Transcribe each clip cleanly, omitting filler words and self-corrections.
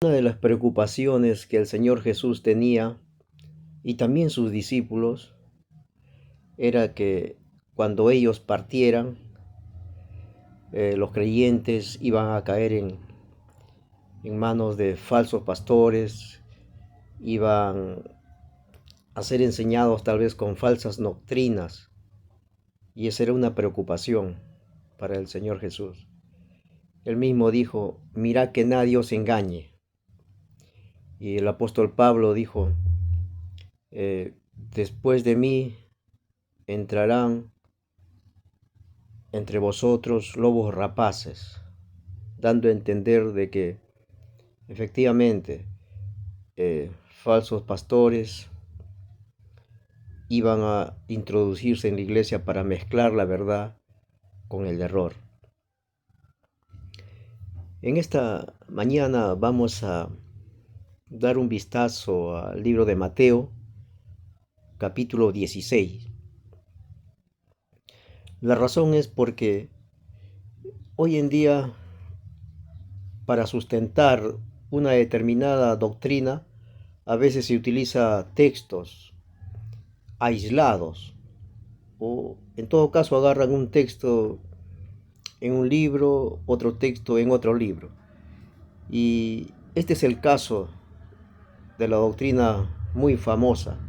Una de las preocupaciones que el Señor Jesús tenía y también sus discípulos era que cuando ellos partieran, los creyentes iban a caer en manos de falsos pastores, iban a ser enseñados tal vez con falsas doctrinas, y esa era una preocupación para el Señor Jesús. Él mismo dijo: mirad que nadie os engañe. Y el apóstol Pablo dijo: después de mí entrarán entre vosotros lobos rapaces, dando a entender de que efectivamente falsos pastores iban a introducirse en la iglesia para mezclar la verdad con el error. En esta mañana vamos a dar un vistazo al libro de Mateo, capítulo 16. La razón es porque hoy en día, para sustentar una determinada doctrina, a veces se utiliza textos aislados, o en todo caso agarran un texto en un libro, otro texto en otro libro. Y este es el caso de la doctrina muy famosa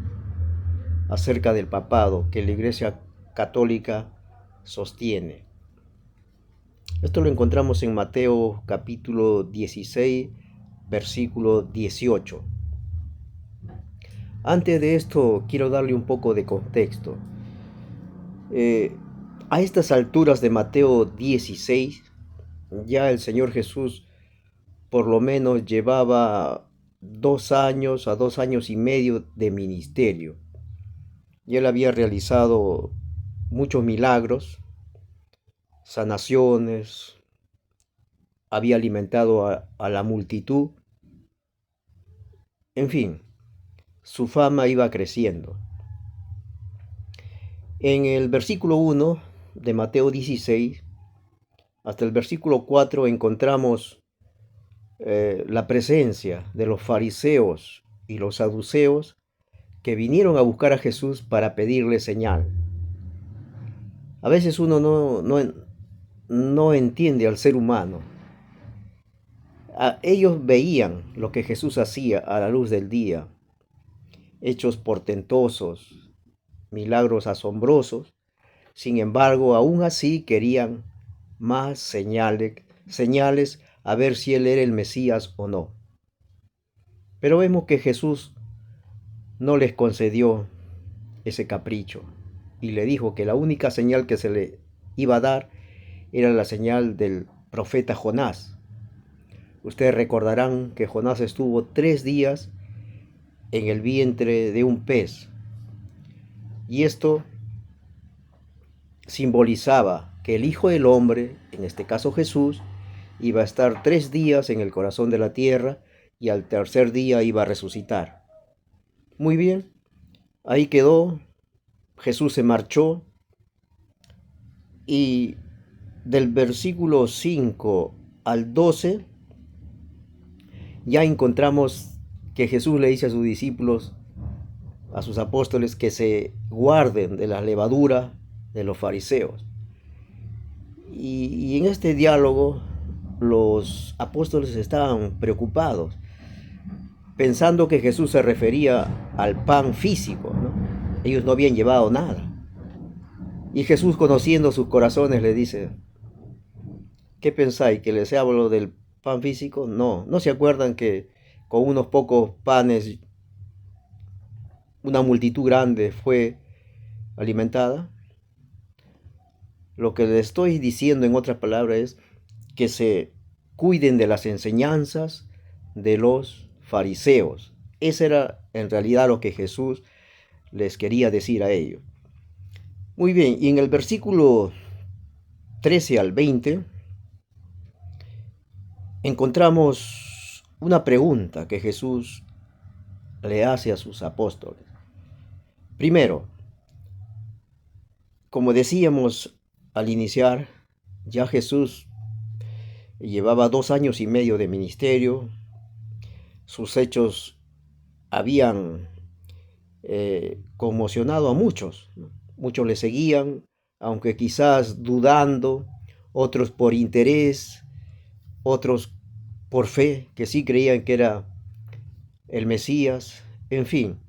acerca del papado que la Iglesia Católica sostiene. Esto lo encontramos en Mateo capítulo 16, versículo 18. Antes de esto, quiero darle un poco de contexto. A estas alturas de Mateo 16, ya el Señor Jesús por lo menos llevaba 2 años a 2 años y medio de ministerio. Y él había realizado muchos milagros, sanaciones, había alimentado a la multitud. En fin, su fama iba creciendo. En el versículo 1 de Mateo 16 hasta el versículo 4 encontramos la presencia de los fariseos y los saduceos que vinieron a buscar a Jesús para pedirle señal. A veces uno no entiende al ser humano. Ellos veían lo que Jesús hacía a la luz del día, hechos portentosos, milagros asombrosos. Sin embargo, aún así querían más señales a ver si él era el Mesías o no. Pero vemos que Jesús no les concedió ese capricho y le dijo que la única señal que se le iba a dar era la señal del profeta Jonás. Ustedes recordarán que Jonás estuvo 3 días en el vientre de un pez, y esto simbolizaba que el Hijo del Hombre, en este caso Jesús, iba a estar 3 días en el corazón de la tierra y al tercer día iba a resucitar. Muy bien, ahí quedó. Jesús se marchó y del versículo 5 al 12 ya encontramos que Jesús le dice a sus discípulos, a sus apóstoles, que se guarden de la levadura de los fariseos. Y en este diálogo los apóstoles estaban preocupados, pensando que Jesús se refería al pan físico, ¿no? Ellos no habían llevado nada. Y Jesús, conociendo sus corazones, le dice: ¿qué pensáis? ¿Que les hablo del pan físico? ¿No se acuerdan que con unos pocos panes una multitud grande fue alimentada? Lo que les estoy diciendo, en otras palabras, es que se cuiden de las enseñanzas de los fariseos. Ese era en realidad lo que Jesús les quería decir a ellos. Muy bien, y en el versículo 13 al 20 encontramos una pregunta que Jesús le hace a sus apóstoles. Primero, como decíamos al iniciar, ya Jesús llevaba 2 años y medio de ministerio, sus hechos habían conmocionado a muchos, ¿no? Muchos le seguían, aunque quizás dudando, otros por interés, otros por fe, que sí creían que era el Mesías, en fin.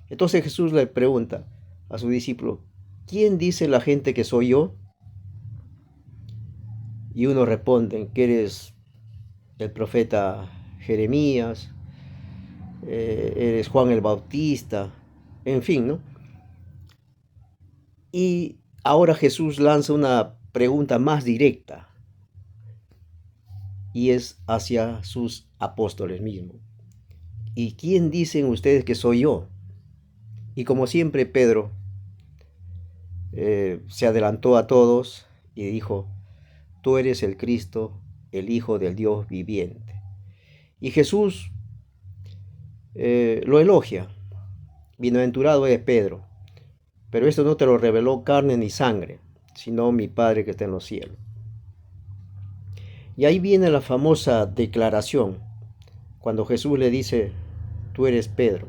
Entonces Jesús le pregunta a su discípulo, ¿quién dice la gente que soy yo? Y uno responde que eres el profeta Jeremías, eres Juan el Bautista, en fin, ¿no? Y ahora Jesús lanza una pregunta más directa y es hacia sus apóstoles mismos. ¿Y quién dicen ustedes que soy yo? Y como siempre Pedro se adelantó a todos y dijo, tú eres el Cristo, el Hijo del Dios viviente. Y Jesús lo elogia. Bienaventurado es Pedro, pero esto no te lo reveló carne ni sangre, sino mi Padre que está en los cielos. Y ahí viene la famosa declaración, cuando Jesús le dice, tú eres Pedro,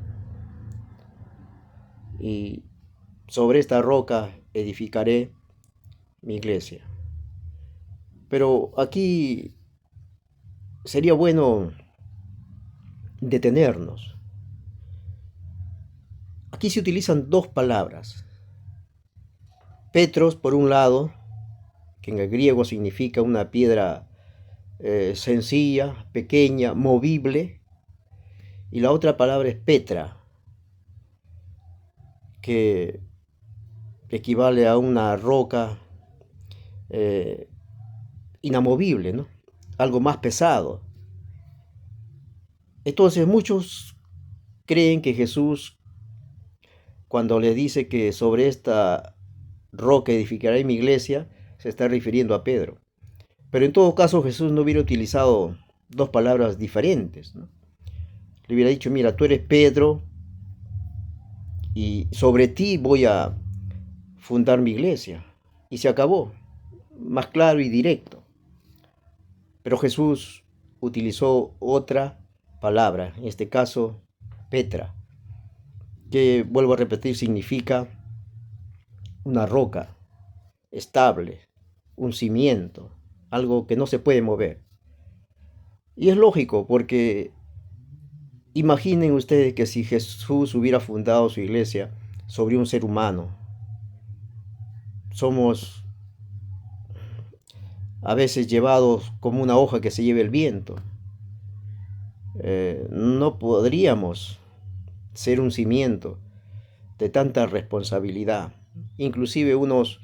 y sobre esta roca edificaré mi iglesia. Pero aquí sería bueno detenernos. Aquí se utilizan dos palabras. Petros, por un lado, que en el griego significa una piedra sencilla, pequeña, movible, y la otra palabra es Petra, que equivale a una roca eh, inamovible, ¿no? Algo más pesado. Entonces muchos creen que Jesús, cuando le dice que sobre esta roca edificaré mi iglesia, se está refiriendo a Pedro. Pero en todo caso Jesús no hubiera utilizado dos palabras diferentes, ¿no? Le hubiera dicho, mira, tú eres Pedro y sobre ti voy a fundar mi iglesia. Y se acabó, más claro y directo. Pero Jesús utilizó otra palabra, en este caso Petra, que vuelvo a repetir significa una roca estable, un cimiento, algo que no se puede mover. Y es lógico porque imaginen ustedes que si Jesús hubiera fundado su iglesia sobre un ser humano, somos a veces llevados como una hoja que se lleva el viento. No podríamos ser un cimiento de tanta responsabilidad. Inclusive unos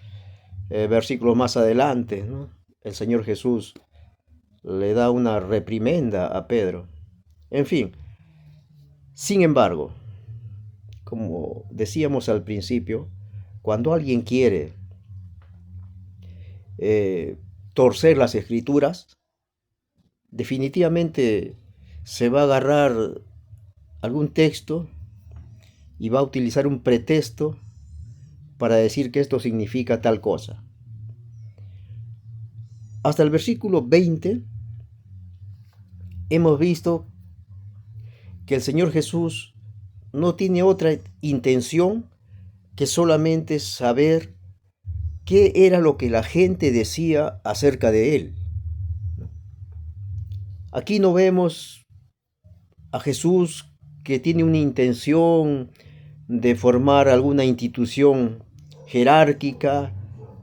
versículos más adelante, ¿no? El Señor Jesús le da una reprimenda a Pedro. En fin, sin embargo, como decíamos al principio, cuando alguien quiere eh, torcer las escrituras, definitivamente se va a agarrar algún texto y va a utilizar un pretexto para decir que esto significa tal cosa. Hasta el versículo 20 hemos visto que el Señor Jesús no tiene otra intención que solamente saber qué era lo que la gente decía acerca de él. Aquí no vemos a Jesús que tiene una intención de formar alguna institución jerárquica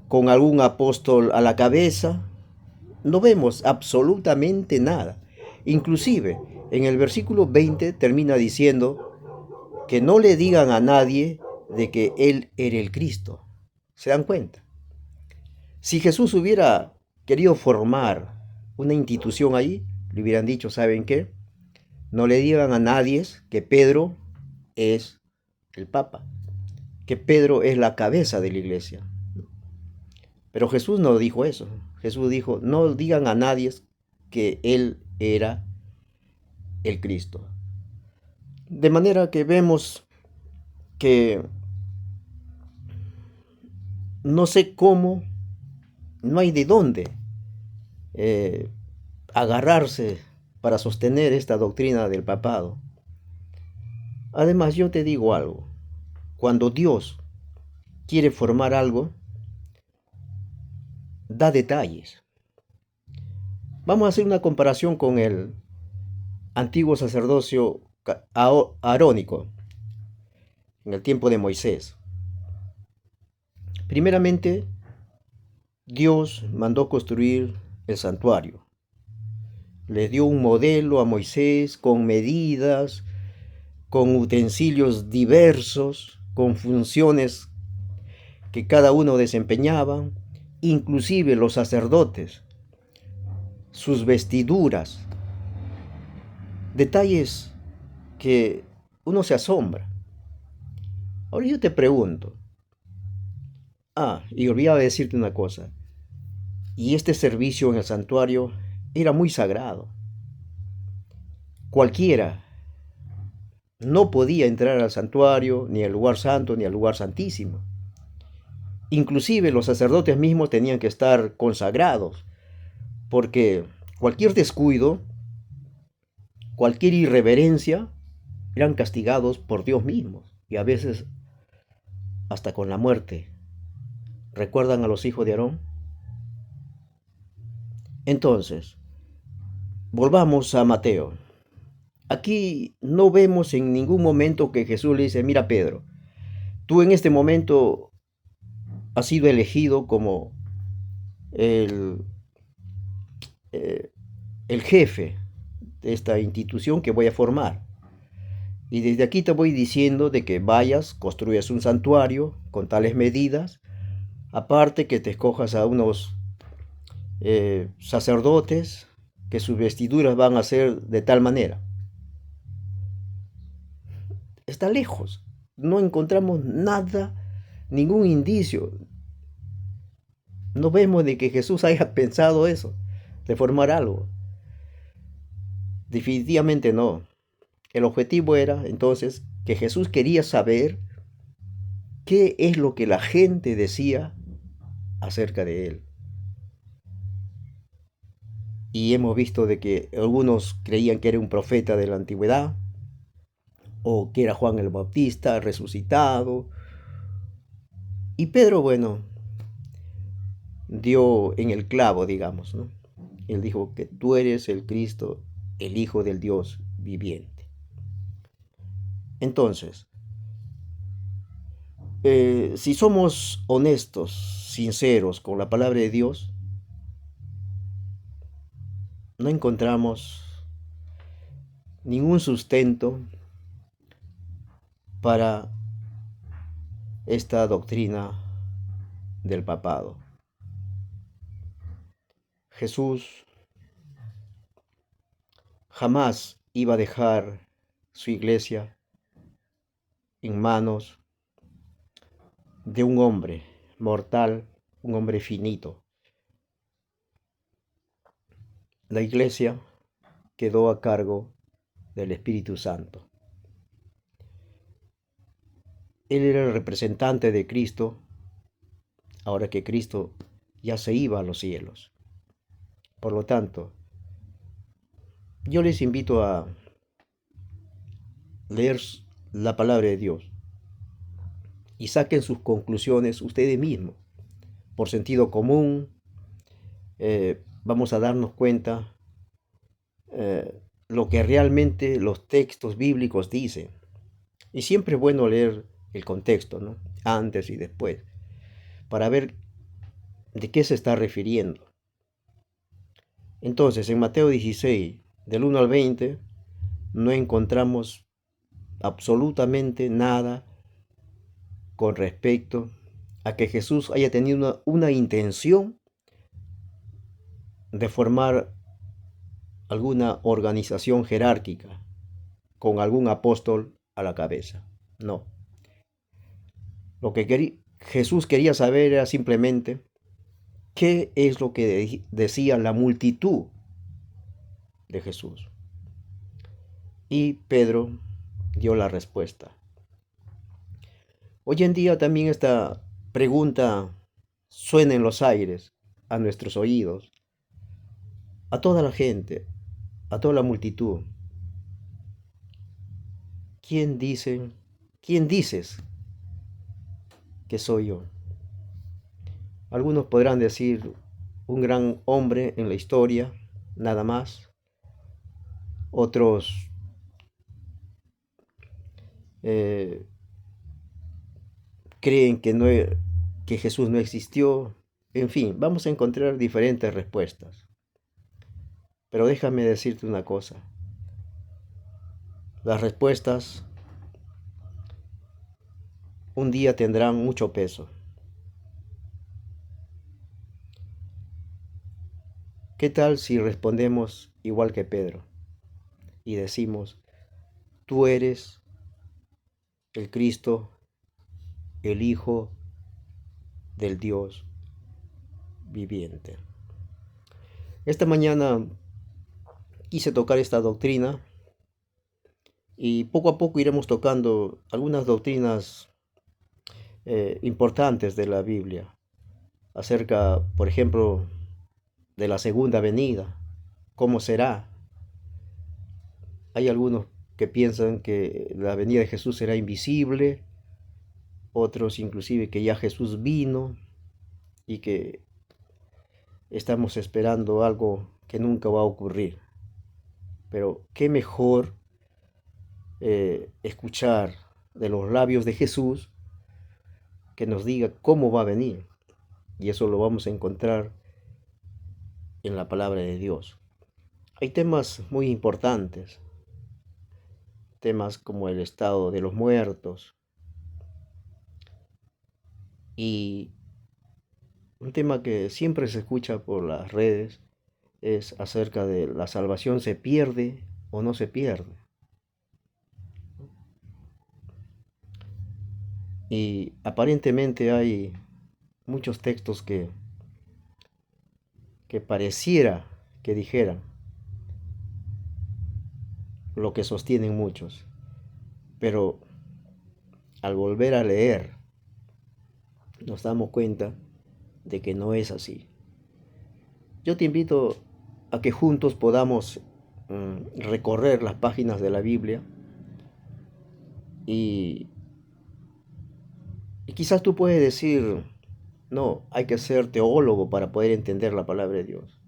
con algún apóstol a la cabeza. No vemos absolutamente nada. Inclusive en el versículo 20 termina diciendo que no le digan a nadie de que él era el Cristo. ¿Se dan cuenta? Si Jesús hubiera querido formar una institución ahí, le hubieran dicho, ¿saben qué? No le digan a nadie que Pedro es el Papa, que Pedro es la cabeza de la iglesia. Pero Jesús no dijo eso. Jesús dijo, no digan a nadie que Él era el Cristo. De manera que vemos que no sé cómo, no hay de dónde agarrarse para sostener esta doctrina del papado. Además, yo te digo algo, cuando Dios quiere formar algo, da detalles. Vamos a hacer una comparación con el antiguo sacerdocio arónico en el tiempo de Moisés. Primeramente, Dios mandó construir el santuario. Le dio un modelo a Moisés con medidas, con utensilios diversos, con funciones que cada uno desempeñaba, inclusive los sacerdotes, sus vestiduras, detalles que uno se asombra. Ahora yo te pregunto, y olvidaba decirte una cosa, y este servicio en el santuario era muy sagrado. Cualquiera no podía entrar al santuario, ni al lugar santo, ni al lugar santísimo. Inclusive los sacerdotes mismos tenían que estar consagrados, porque cualquier descuido, cualquier irreverencia, eran castigados por Dios mismo, y a veces hasta con la muerte. ¿Recuerdan a los hijos de Aarón? Entonces, volvamos a Mateo. Aquí no vemos en ningún momento que Jesús le dice, mira Pedro, tú en este momento has sido elegido como el, eh, el jefe de esta institución que voy a formar. Y desde aquí te voy diciendo de que vayas, construyas un santuario con tales medidas, aparte que te escojas a unos sacerdotes que sus vestiduras van a ser de tal manera. Está lejos, no encontramos nada, ningún indicio. No vemos de que Jesús haya pensado eso, de formar algo. Definitivamente no. El objetivo era entonces que Jesús quería saber qué es lo que la gente decía acerca de él. Y hemos visto de que algunos creían que era un profeta de la antigüedad, o que era Juan el Bautista resucitado. Y Pedro, bueno, dio en el clavo, digamos, ¿no? Él dijo que tú eres el Cristo, el Hijo del Dios viviente. Entonces, si somos honestos, sinceros con la palabra de Dios, no encontramos ningún sustento para esta doctrina del papado. Jesús jamás iba a dejar su iglesia en manos de un hombre mortal, un hombre finito. La iglesia quedó a cargo del Espíritu Santo. Él era el representante de Cristo, ahora que Cristo ya se iba a los cielos. Por lo tanto, yo les invito a leer la palabra de Dios y saquen sus conclusiones ustedes mismos. Por sentido común, vamos a darnos cuenta lo que realmente los textos bíblicos dicen. Y siempre es bueno leer el contexto, ¿no? Antes y después, para ver de qué se está refiriendo. Entonces, en Mateo 16, del 1 al 20, no encontramos absolutamente nada con respecto a que Jesús haya tenido una intención de formar alguna organización jerárquica con algún apóstol a la cabeza. No. Lo que Jesús quería saber era simplemente qué es lo que decía la multitud de Jesús. Y Pedro dio la respuesta. Hoy en día también esta pregunta suena en los aires, a nuestros oídos, a toda la gente, a toda la multitud, ¿quién dicen, quién dices que soy yo? Algunos podrán decir un gran hombre en la historia, nada más. Otros eh, creen que Jesús no existió. En fin, vamos a encontrar diferentes respuestas. Pero déjame decirte una cosa. Las respuestas un día tendrán mucho peso. ¿Qué tal si respondemos igual que Pedro y decimos, tú eres el Cristo, el Hijo del Dios viviente? Esta mañana quise tocar esta doctrina y poco a poco iremos tocando algunas doctrinas importantes de la Biblia acerca, por ejemplo, de la segunda venida. ¿Cómo será? Hay algunos que piensan que la venida de Jesús será invisible, otros inclusive que ya Jesús vino y que estamos esperando algo que nunca va a ocurrir. Pero qué mejor escuchar de los labios de Jesús que nos diga cómo va a venir. Y eso lo vamos a encontrar en la palabra de Dios. Hay temas muy importantes, temas como el estado de los muertos y un tema que siempre se escucha por las redes es acerca de la salvación se pierde o no se pierde. Y aparentemente hay muchos textos que pareciera que dijeran lo que sostienen muchos, pero al volver a leer nos damos cuenta de que no es así. Yo te invito a que juntos podamos recorrer las páginas de la Biblia y, y quizás tú puedes decir, no, hay que ser teólogo para poder entender la palabra de Dios.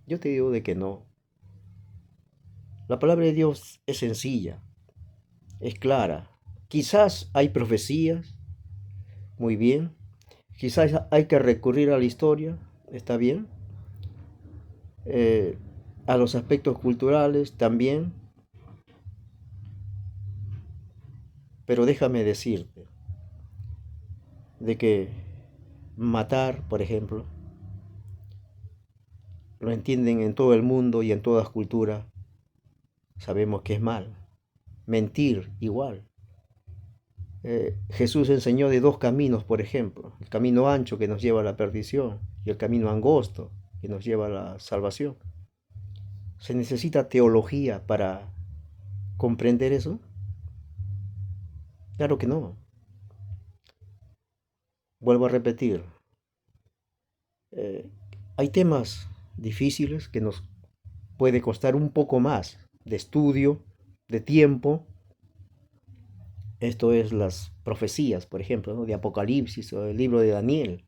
Yo te digo de que no. La palabra de Dios es sencilla, es clara. Quizás hay profecías, muy bien. Quizás hay que recurrir a la historia, está bien. Eh, a los aspectos culturales también. Pero déjame decirte de que matar, por ejemplo, lo entienden en todo el mundo y en todas culturas. Sabemos que es mal. Mentir igual. Jesús enseñó de dos caminos, por ejemplo. El camino ancho que nos lleva a la perdición y el camino angosto que nos lleva a la salvación. ¿Se necesita teología para comprender eso? Claro que no. Vuelvo a repetir. eh, Hay temas difíciles que nos puede costar un poco más de estudio, de tiempo. Esto es las profecías, por ejemplo, ¿no? De Apocalipsis o el libro de Daniel.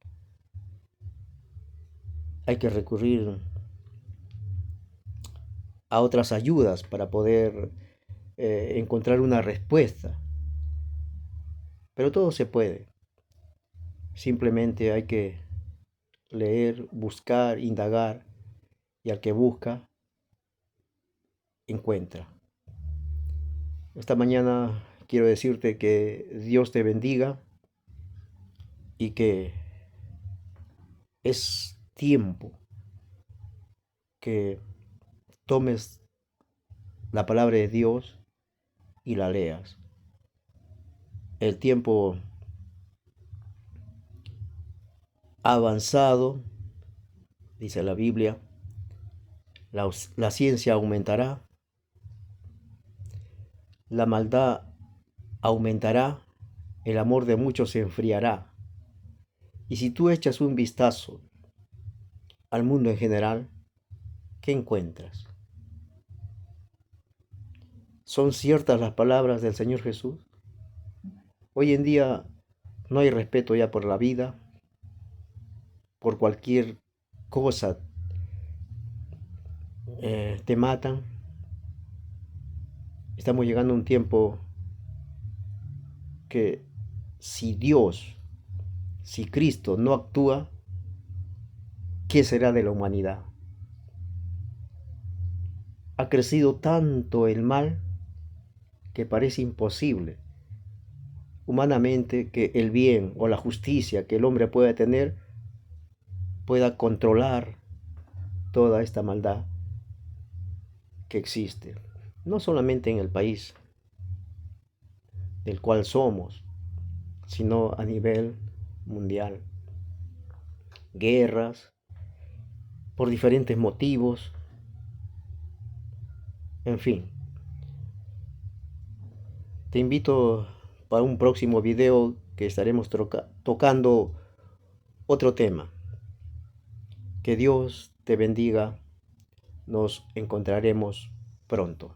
Hay que recurrir a otras ayudas para poder encontrar una respuesta. Pero todo se puede. Simplemente hay que leer, buscar, indagar y al que busca, encuentra. Esta mañana quiero decirte que Dios te bendiga y que es tiempo que tomes la palabra de Dios y la leas. El tiempo ha avanzado, dice la Biblia, la ciencia aumentará, la maldad aumentará, el amor de muchos se enfriará. Y si tú echas un vistazo al mundo en general, ¿qué encuentras? ¿Son ciertas las palabras del Señor Jesús? Hoy en día no hay respeto ya por la vida, por cualquier cosa te matan. Estamos llegando a un tiempo que si Dios, si Cristo no actúa, ¿qué será de la humanidad? Ha crecido tanto el mal que parece imposible humanamente que el bien o la justicia que el hombre pueda tener pueda controlar toda esta maldad que existe, no solamente en el país del cual somos, sino a nivel mundial. Guerras, por diferentes motivos, en fin. Te invito para un próximo video que estaremos tocando otro tema. Que Dios te bendiga. Nos encontraremos pronto.